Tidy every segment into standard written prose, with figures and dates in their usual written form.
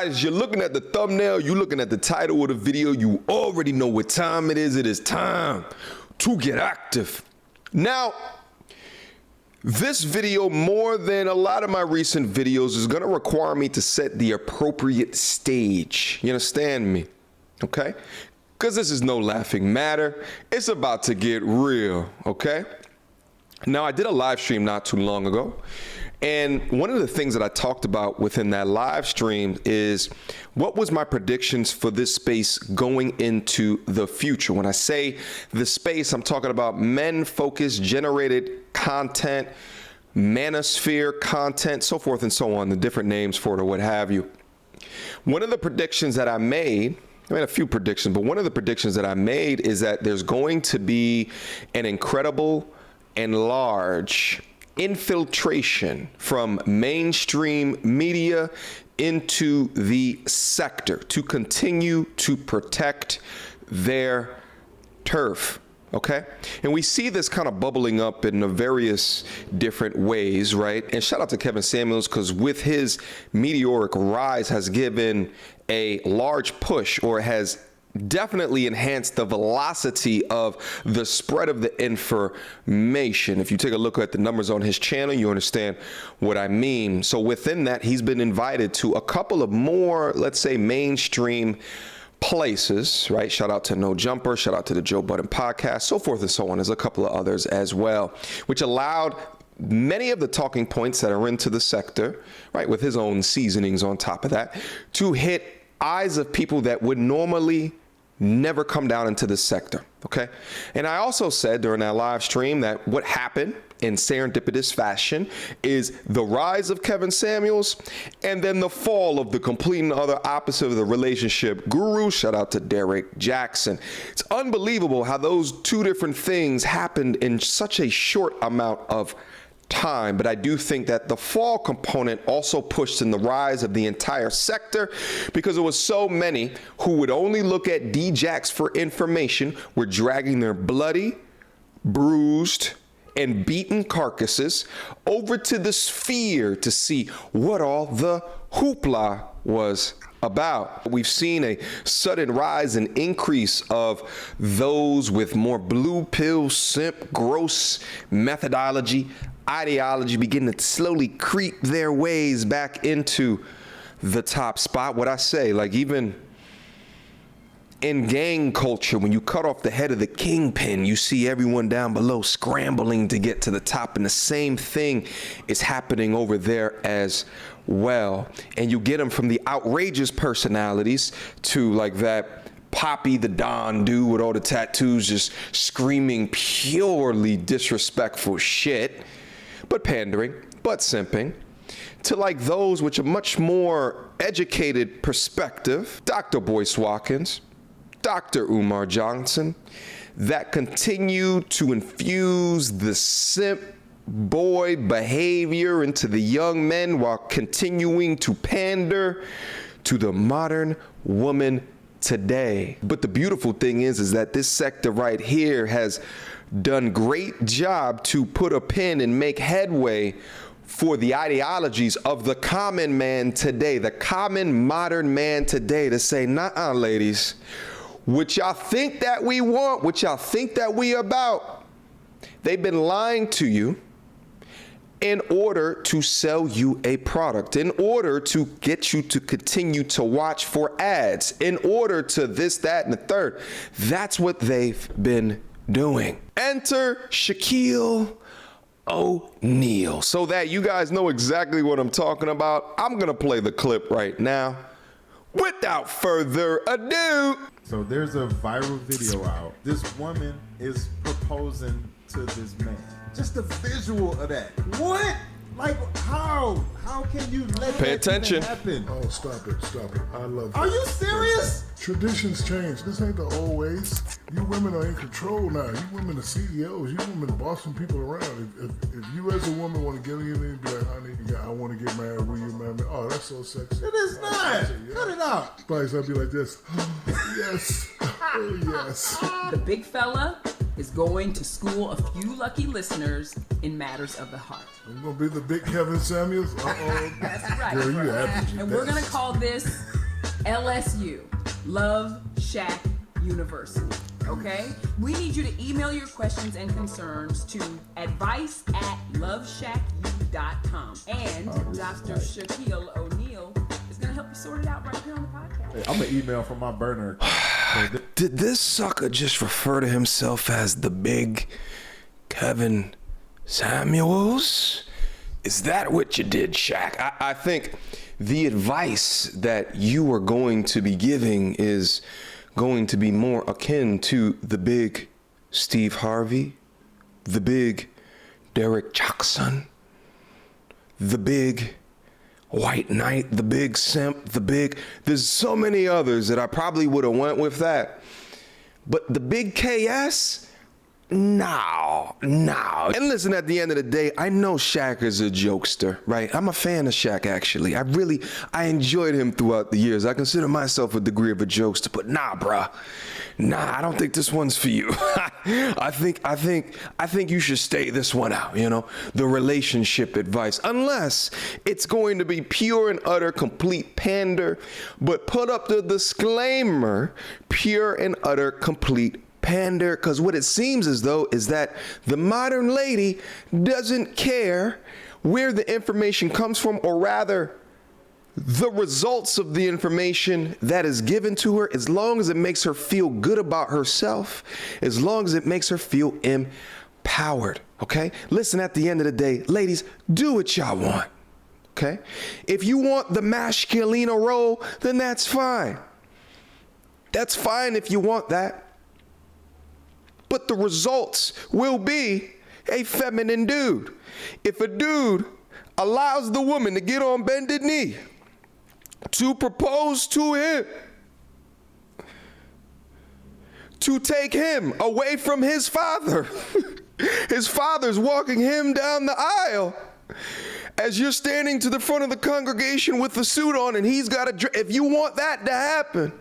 Guys, you're looking at the thumbnail, you're looking at the title of the video, you already know what time it is. It is time to get active. Now, this video, more than a lot of my recent videos, is gonna require me to set the appropriate stage. You understand me? Okay? Because this is no laughing matter. It's about to get real, okay? Now, I did a live stream not too long ago, and one of the things that I talked about within that live stream is what was my predictions for this space going into the future. When I say the space, I'm talking about men-focused generated content, manosphere content, so forth and so on, the different names for it or what have you. One of the predictions that I made a few predictions, but one of the predictions that I made is that there's going to be an incredible and large infiltration from mainstream media into the sector to continue to protect their turf. Okay. And we see this kind of bubbling up in various different ways, right? And shout out to Kevin Samuels, because with his meteoric rise has given a large push, or has definitely enhanced the velocity of the spread of the information. If you take a look at the numbers on his channel, you understand what I mean. So within that, he's been invited to a couple of more, let's say, mainstream places, right? Shout out to No Jumper, shout out to the Joe Budden podcast, so forth and so on. There's a couple of others as well, which allowed many of the talking points that are into the sector, right, with his own seasonings on top of that, to hit eyes of people that would normally never come down into this sector, okay? And I also said during that live stream that what happened in serendipitous fashion is the rise of Kevin Samuels and then the fall of the complete and other opposite of the relationship guru. Shout out to Derek Jackson. It's unbelievable how those two different things happened in such a short amount of time, but I do think that the fall component also pushed in the rise of the entire sector, because it was so many who would only look at D-Jacks for information were dragging their bloody, bruised, and beaten carcasses over to the sphere to see what all the hoopla was about. We've seen a sudden rise and increase of those with more blue pill, simp, gross methodology, ideology begin to slowly creep their ways back into the top spot. What I say, like even in gang culture, when you cut off the head of the kingpin, you see everyone down below scrambling to get to the top, and the same thing is happening over there as well. And you get them from the outrageous personalities to like that Poppy the Don dude with all the tattoos just screaming purely disrespectful shit, but pandering, but simping, to like those which are much more educated perspective, Dr. Boyce Watkins, Dr. Umar Johnson, that continue to infuse the simp boy behavior into the young men while continuing to pander to the modern woman today. But the beautiful thing is that this sector right here has done great job to put a pin and make headway for the ideologies of the common man today, the common modern man today, to say, nah, ladies, what y'all think that we want, what y'all think that we about, they've been lying to you in order to sell you a product, in order to get you to continue to watch for ads, in order to this, that, and the third. That's what they've been doing. Enter Shaquille O'Neal. So that you guys know exactly what I'm talking about, I'm gonna play the clip right now. Without further ado. So there's a viral video out. This woman is proposing to this man. Just the visual of that. What? Like, how? How can you let Pay that attention. happen? Oh, stop it. I love it. Are you serious? Traditions change. This ain't the old ways. You women are in control now. You women are CEOs. You women are bossing people around. If you as a woman want to get in and be like, honey, yeah, I want to get married. Will you marry me? Oh, that's so sexy. It is not. Yeah. Cut it out. Spice, I'd be like this. Yes. Oh, yes. The big fella is going to school a few lucky listeners in matters of the heart. It's gonna be the big Kevin Samuels. That's right. Girl, you happy. And we're gonna call this LSU, Love Shack University. Okay? We need you to email your questions and concerns to advice@loveshacku.com. And Dr. Shaquille O'Neal is going to help you sort it out right here on the podcast. Hey, I'm going to email from my burner. Did this sucker just refer to himself as the big Kevin Samuels? Is that what you did, Shaq? I think the advice that you are going to be giving is going to be more akin to the big Steve Harvey, the big Derek Jackson, the big White Knight, the big Simp, there's so many others that I probably would have went with that. But the big KS, no. And listen, at the end of the day, I know Shaq is a jokester, right? I'm a fan of Shaq, actually. I enjoyed him throughout the years. I consider myself a degree of a jokester, but nah, bruh. Nah, I don't think this one's for you. I think you should stay this one out, the relationship advice, unless it's going to be pure and utter complete pander, but put up the disclaimer, pure and utter complete pander, because what it seems as though is that the modern lady doesn't care where the information comes from, or rather the results of the information that is given to her, as long as it makes her feel good about herself, as long as it makes her feel empowered. Okay, listen, at the end of the day, ladies, do what y'all want. Okay, if you want the masculino role, then that's fine. That's fine if you want that. But the results will be a feminine dude. If a dude allows the woman to get on bended knee to propose to him, to take him away from his father, his father's walking him down the aisle as you're standing to the front of the congregation with the suit on and he's got a, if you want that to happen,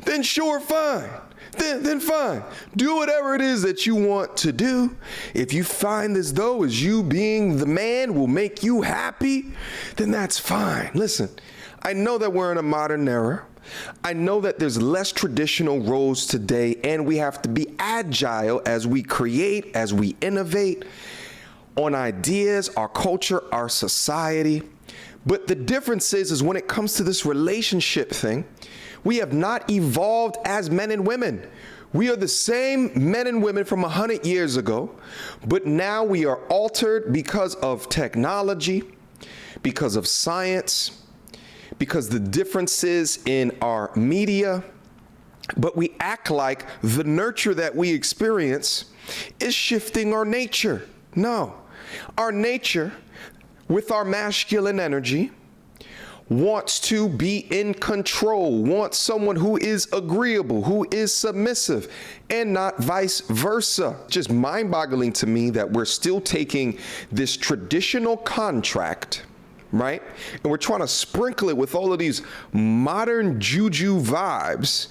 then sure, fine. Then fine. Do whatever it is that you want to do. If you find as though as you being the man will make you happy, then that's fine. Listen, I know that we're in a modern era. I know that there's less traditional roles today, and we have to be agile as we create, as we innovate on ideas, our culture, our society. But the difference is when it comes to this relationship thing, we have not evolved as men and women. We are the same men and women from 100 years ago, but now we are altered because of technology, because of science, because the differences in our media, but we act like the nurture that we experience is shifting our nature. No, our nature with our masculine energy wants to be in control, wants someone who is agreeable, who is submissive, and not vice versa. Just mind-boggling to me that we're still taking this traditional contract, right? And we're trying to sprinkle it with all of these modern juju vibes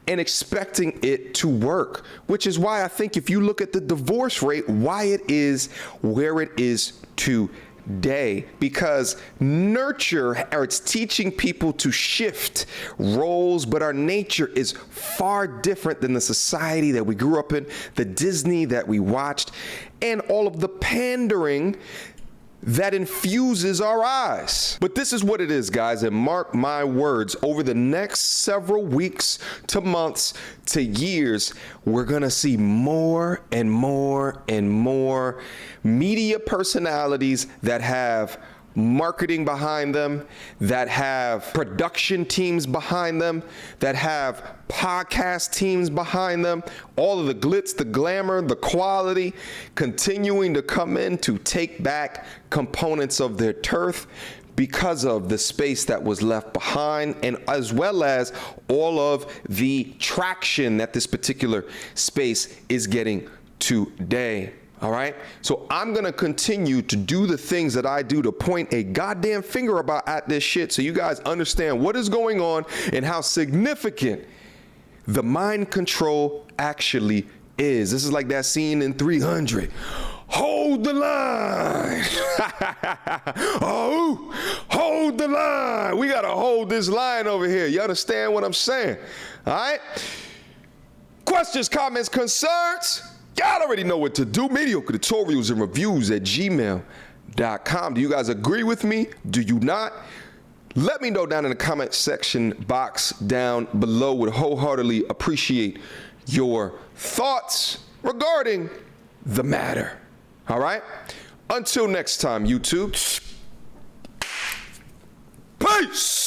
and expecting it to work, which is why I think if you look at the divorce rate, why it is where it is today, because nurture, or it's teaching people to shift roles, but our nature is far different than the society that we grew up in, the Disney that we watched, and all of the pandering that infuses our eyes. But this is what it is, guys, and mark my words, over the next several weeks to months to years, we're gonna see more and more and more media personalities that have marketing behind them, that have production teams behind them, that have podcast teams behind them, all of the glitz, the glamour, the quality, continuing to come in to take back components of their turf because of the space that was left behind, and as well as all of the traction that this particular space is getting today. All right, so I'm gonna continue to do the things that I do to point a goddamn finger about at this shit, so you guys understand what is going on and how significant the mind control actually is. This is like that scene in 300. Hold the line. Oh, hold the line. We got to hold this line over here. You understand what I'm saying? All right? Questions, comments, concerns? Y'all already know what to do. Mediocre tutorials and reviews at gmail.com. Do you guys agree with me? Do you not? Let me know down in the comment section box down below. Would wholeheartedly appreciate your thoughts regarding the matter. All right? Until next time, YouTube. Peace!